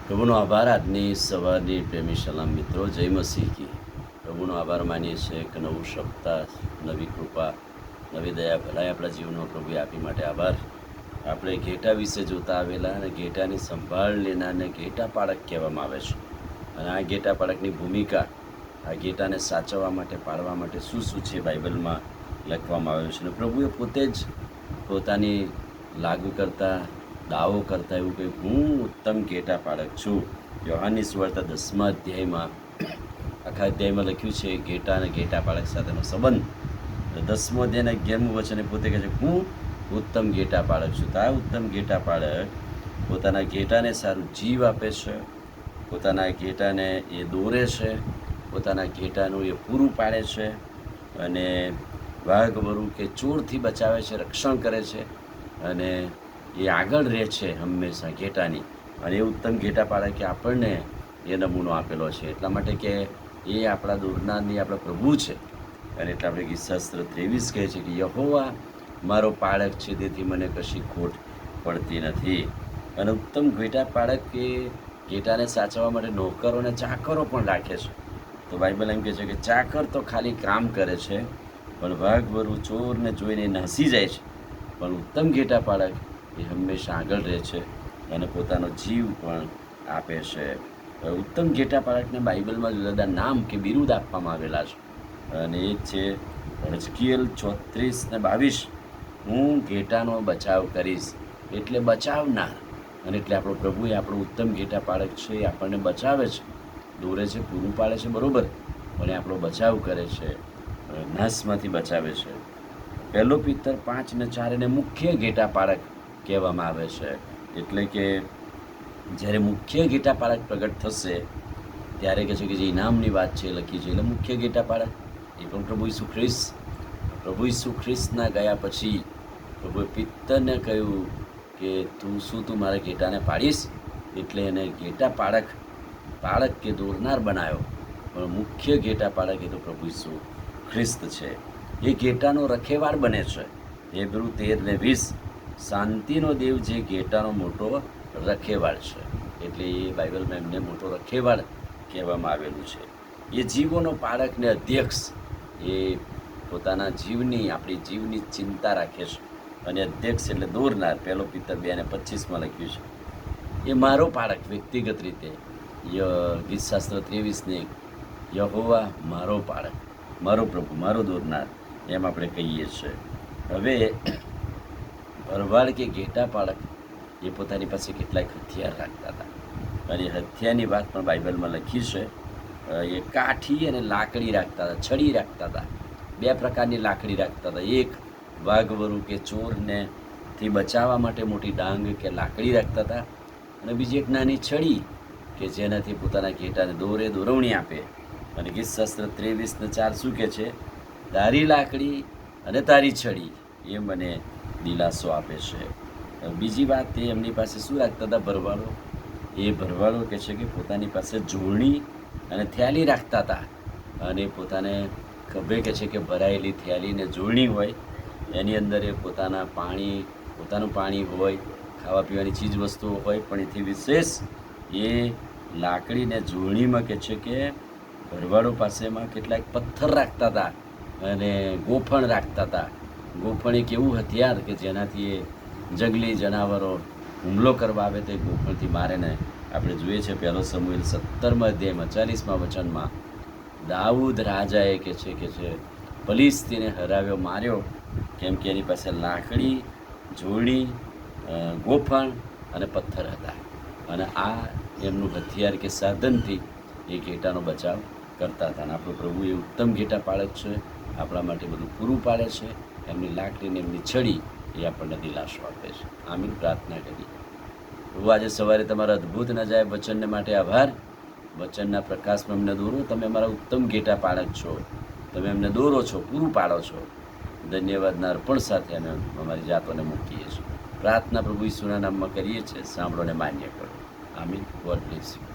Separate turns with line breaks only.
પ્રભુનો આભાર. આજની સવારની પ્રેમી સલામ મિત્રો, જય મસીહ કી. પ્રભુનો આભાર માનીએ છીએ કે નવું સપ્તાહ, નવી કૃપા, નવી દયા ભલાઈ આપણા જીવનમાં પ્રભુએ આપી માટે આભાર. આપણે ઘેટા વિશે જોતા આવેલા અને ઘેટાની સંભાળ લેનારને ઘેટા પાળક કહેવામાં આવે છે. અને આ ઘેટા પાળકની ભૂમિકા, આ ઘેટાને સાચવવા માટે, પાળવા માટે શું શું છે બાઇબલમાં લખવામાં આવ્યું છે. અને પ્રભુએ પોતે જ પોતાની લાગુ કરતા દાવો કરતા એવું કહ્યું, હું ઉત્તમ ઘેટા પાળક છું. યોહાનની સુવાર્તા 10મા અધ્યાયમાં, આખા અધ્યાયમાં લખ્યું છે ઘેટા અને ઘેટા પાળક સાથેનો સંબંધ. 10મો અધ્યાયના 11મું વચને પોતે કહે છે, હું ઉત્તમ ઘેટા પાળક છું. તો આ ઉત્તમ ઘેટા પાળક પોતાના ઘેટાને સારું જીવ આપે છે, પોતાના ઘેટાને એ દોરે છે, પોતાના ઘેટાનું એ પૂરું પાડે છે, અને વાઘ વરુ કે ચોરથી બચાવે છે, રક્ષણ કરે છે, અને એ આગળ રહે છે હંમેશા ઘેટાની. અને એ ઉત્તમ ઘેટા પાળકે આપણને એ નમૂનો આપેલો છે, એટલા માટે કે એ આપણા દોરનારની આપણા પ્રભુ છે. અને એટલે આપણે ગીતશાસ્ત્ર 23 કહે છે કે યહોવા મારો પાળક છે, તેથી મને કશી ખોટ પડતી નથી. અને ઉત્તમ ઘેટા પાળક એ ઘેટાને સાચવવા માટે નોકરો અને ચાકરો પણ રાખે છે. તો બાઇબલ એમ કહે છે કે ચાકર તો ખાલી કામ કરે છે, પણ વાઘ વરુ ચોરને જોઈને નાસી જાય છે. પણ ઉત્તમ ઘેટા પાળક એ હંમેશા આગળ રહે છે અને પોતાનો જીવ પણ આપે છે. ઉત્તમ ઘેટા પાળકને બાઇબલમાં જુદા જુદા નામ કે બિરુદ આપવામાં આવેલા છે. અને એ છે હિજકીએલ 34:22, હું ઘેટાનો બચાવ કરીશ. એટલે બચાવનાર. અને એટલે આપણો પ્રભુ એ આપણો ઉત્તમ ઘેટા પાળક છે, એ આપણને બચાવે છે, દોરે છે, પૂરું પાડે છે, બરાબર, પણ એ આપણો બચાવ કરે છે, નાશમાંથી બચાવે છે. 1 પિત્તર 5:4 એને મુખ્ય ઘેટા પાળક કહેવામાં આવે છે. એટલે કે જ્યારે મુખ્ય ઘેટા પાળક પ્રગટ થશે ત્યારે કહે છે કે જે ઇનામની વાત છે એ લખી છે. એટલે મુખ્ય ઘેટા પાળક એ પણ પ્રભુ ઈસુ ખ્રિસ્તના ગયા પછી પ્રભુએ પિત્તરને કહ્યું કે તું મારા ઘેટાને પાડીશ. એટલે એને ઘેટા પાળક કે દોરનાર બનાવ્યો. પણ મુખ્ય ઘેટા પાળક એ તો પ્રભુ ઈસુ ખ્રિસ્ત છે. એ ઘેટાનો રખેવાળ બને છે. હેબ્રુ 13:20, શાંતિનો દેવ જે ઘેટાનો મોટો રખેવાળ છે. એટલે એ બાઇબલમાં એમને મોટો રખેવાળ કહેવામાં આવેલું છે. એ જીવોનો પાળક ને અધ્યક્ષ. એ પોતાના આપણી જીવની ચિંતા રાખે છે. અને અધ્યક્ષ એટલે દોરનાર. 1 પિત્તર 2:25 લખ્યું છે. એ મારો પાળક વ્યક્તિગત રીતે. ગીતશાસ્ત્ર 23:1, યહોવા મારો પાળક, મારો પ્રભુ, મારો દોરનાર, એમ આપણે કહીએ છીએ. હવે ભરવાડ કે ઘેટા પાળક એ પોતાની પાસે કેટલાક હથિયાર રાખતા હતા. અને હથિયારની વાત પણ બાઇબલમાં લખી છે. એ કાઠી અને લાકડી રાખતા હતા, છડી રાખતા હતા. 2 પ્રકારની લાકડી રાખતા હતા. એક વાઘ વરુ કે ચોરને થી બચાવવા માટે મોટી ડાંગ કે લાકડી રાખતા હતા, અને બીજી એક નાની છડી કે જેનાથી પોતાના ઘેટાને દોરવણી આપે. અને ગીતશાસ્ત્ર 23:4 શું કહે છે? તારી લાકડી અને તારી છડી એ મને દિલાસો આપે છે. બીજી વાત, એ એમની પાસે શું રાખતા હતા ભરવાડો? એ ભરવાડો કહે છે કે પોતાની પાસે જોડણી અને થેલી રાખતા હતા. અને પોતાને ખભે કહે છે કે ભરાયેલી થેલી ને જોડણી હોય, એની અંદર એ પોતાનું પાણી હોય, ખાવા પીવાની ચીજ વસ્તુઓ હોય, પણ એથી વિશેષ એ લાકડીને જોડણીમાં કહે છે કે ભરવાડો પાસેમાં કેટલાક પથ્થર રાખતા હતા અને ગોફણ રાખતા હતા. ગોફણ એક એવું હથિયાર કે જેનાથી એ જંગલી જનાવરો હુમલો કરવા આવે તો ગોફણથી મારે ને. આપણે જોઈએ છે 1 શમુએલ 17મા અધ્યાયમાં 40મા વચનમાં દાઉદ રાજાએ કહે છે કે ફલિસ્તીને હરાવ્યો, માર્યો, કેમ કે એની પાસે લાકડી, જોડણી, ગોફણ અને પથ્થર હતા. અને આ એમનું હથિયાર કે સાધનથી એ ઘેટાનો બચાવ કરતા હતા. અને આપણો પ્રભુ એ ઉત્તમ ઘેટા પાળક છે, આપણા માટે બધું પૂરું પાડે છે. એમની લાકડીને એમની છડી એ આપણને દિલાસો આપે છે. આમીન. પ્રાર્થના કરી. પ્રભુ, આજે સવારે તમારા અદ્ભુત નજાયબ વચનને માટે આભાર. વચનના પ્રકાશમાં અમને દોરો. તમે અમારા ઉત્તમ ઘેટા પાળક છો. તમે અમને દોરો છો, પૂરું પાડો છો. ધન્યવાદના અર્પણ સાથે અમે અમારી જાતોને મૂકીએ છીએ. પ્રાર્થના પ્રભુ ઈસુના નામમાં કરીએ છીએ. સાંભળો ને માન્ય કરો. આમીન. God bless you.